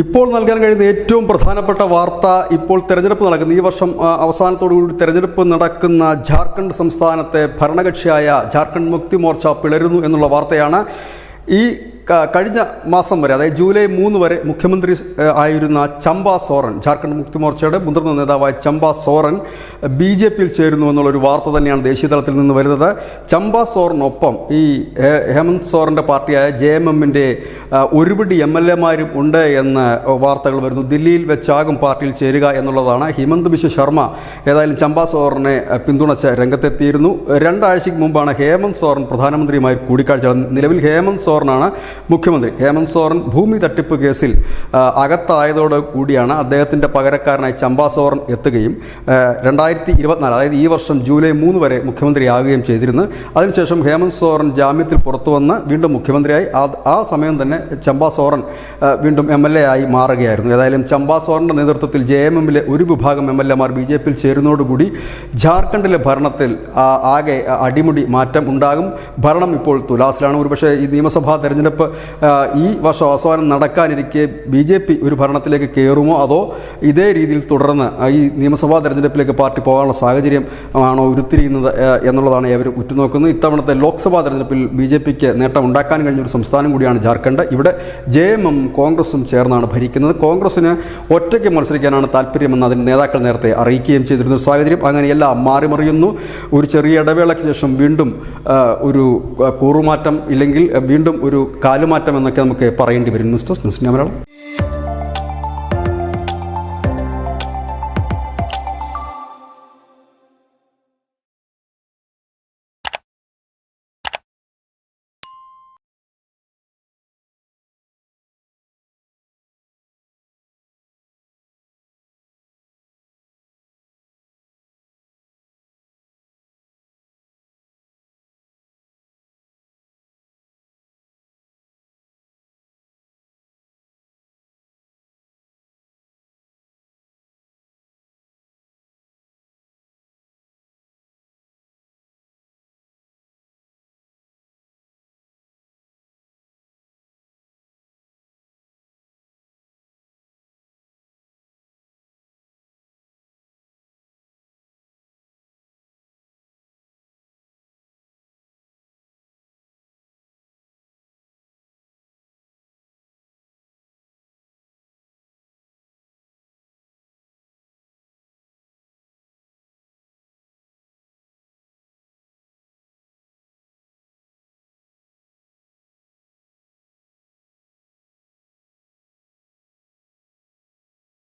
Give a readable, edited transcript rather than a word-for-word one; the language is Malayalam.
ഇപ്പോൾ നൽകാൻ കഴിയുന്ന ഏറ്റവും പ്രധാനപ്പെട്ട വാർത്ത, ഇപ്പോൾ തെരഞ്ഞെടുപ്പ് നടക്കുന്ന ഈ വർഷം അവസാനത്തോടുകൂടി തെരഞ്ഞെടുപ്പ് നടക്കുന്ന ജാർഖണ്ഡ് സംസ്ഥാനത്തെ ഭരണകക്ഷിയായ ജാർഖണ്ഡ് മുക്തി മോർച്ച പിളരുന്നു എന്നുള്ള വാർത്തയാണ്. ഈ കഴിഞ്ഞ മാസം വരെ, അതായത് ജൂലൈ 3 വരെ മുഖ്യമന്ത്രി ആയിരുന്ന ചമ്പ സോറൻ, ജാർഖണ്ഡ് മുക്തി മോർച്ചയുടെ മുതിർന്ന നേതാവായ ചമ്പ സോറൻ BJP-യിൽ ചേരുന്നു എന്നുള്ളൊരു വാർത്ത തന്നെയാണ് ദേശീയ തലത്തിൽ നിന്ന് വരുന്നത്. ചമ്പ സോറിനൊപ്പം ഈ ഹേമന്ത് സോറൻ്റെ പാർട്ടിയായ JMM-ൻ്റെ ഒരുപിടി MLA-മാരും ഉണ്ട് എന്ന് വാർത്തകൾ വരുന്നു. ദില്ലിയിൽ വെച്ചാകും പാർട്ടിയിൽ ചേരുക എന്നുള്ളതാണ്. ഹിമന്ത് ബിശ്വ ശർമ്മ ഏതായാലും ചമ്പ സോറിനെ പിന്തുണച്ച് രംഗത്തെത്തിയിരുന്നു. 2 ആഴ്ചയ്ക്ക് മുമ്പാണ് ഹേമന്ത് സോറൻ പ്രധാനമന്ത്രിയുമായി കൂടിക്കാഴ്ച. നിലവിൽ ഹേമന്ത് സോറനാണ് മുഖ്യമന്ത്രി. ഹേമന്ത് സോറൻ ഭൂമി തട്ടിപ്പ് കേസിൽ അകത്തായതോട് കൂടിയാണ് അദ്ദേഹത്തിൻ്റെ പകരക്കാരനായി ചമ്പ സോറൻ എത്തുകയും 2024, അതായത് ഈ വർഷം ജൂലൈ 3 വരെ മുഖ്യമന്ത്രിയാകുകയും ചെയ്തിരുന്നു. അതിനുശേഷം ഹേമന്ത് സോറൻ ജാമ്യത്തിൽ പുറത്തു വന്ന് വീണ്ടും മുഖ്യമന്ത്രിയായി. ആ സമയം തന്നെ ചമ്പ സോറൻ വീണ്ടും MLA ആയി മാറുകയായിരുന്നു. ഏതായാലും ചമ്പ സോറൻ്റെ നേതൃത്വത്തിൽ JMM-ലെ ഒരു വിഭാഗം MLA-മാർ BJP-യിൽ ചേരുന്നതോടുകൂടി ജാർഖണ്ഡിലെ ഭരണത്തിൽ ആകെ അടിമുടി മാറ്റം ഉണ്ടാകും. ഭരണം ഇപ്പോൾ തുലാസിലാണ്. ഒരുപക്ഷെ ഈ നിയമസഭാ തെരഞ്ഞെടുപ്പ് ഈ വർഷം അവസാനം നടക്കാനിരിക്കെ BJP ഒരു ഭരണത്തിലേക്ക് കയറുമോ, അതോ ഇതേ രീതിയിൽ തുടർന്ന് ഈ നിയമസഭാ തെരഞ്ഞെടുപ്പിലേക്ക് പാർട്ടി പോകാനുള്ള സാഹചര്യം ആണോ ഉരുത്തിരിയുന്നത് എന്നുള്ളതാണ് അവർ ഉറ്റുനോക്കുന്നത്. ഇത്തവണത്തെ ലോക്സഭാ തെരഞ്ഞെടുപ്പിൽ BJP-ക്ക് നേട്ടം ഉണ്ടാക്കാൻ കഴിഞ്ഞ ഒരു സംസ്ഥാനം കൂടിയാണ് ജാർഖണ്ഡ്. ഇവിടെ JMM കോൺഗ്രസും ചേർന്നാണ് ഭരിക്കുന്നത്. കോൺഗ്രസിന് ഒറ്റയ്ക്ക് മത്സരിക്കാനാണ് താല്പര്യമെന്ന് അതിന് നേതാക്കൾ നേരത്തെ അറിയിക്കുകയും ചെയ്തിരുന്ന ഒരു സാഹചര്യം. അങ്ങനെയെല്ലാം മാറിമറിയുന്നു. ഒരു ചെറിയ ഇടവേളയ്ക്ക് ശേഷം വീണ്ടും ഒരു കൂറുമാറ്റം, ഇല്ലെങ്കിൽ വീണ്ടും ഒരു കാലുമാറ്റം എന്നൊക്കെ നമുക്ക് പറയേണ്ടി വരും. News desk, news Malayalam.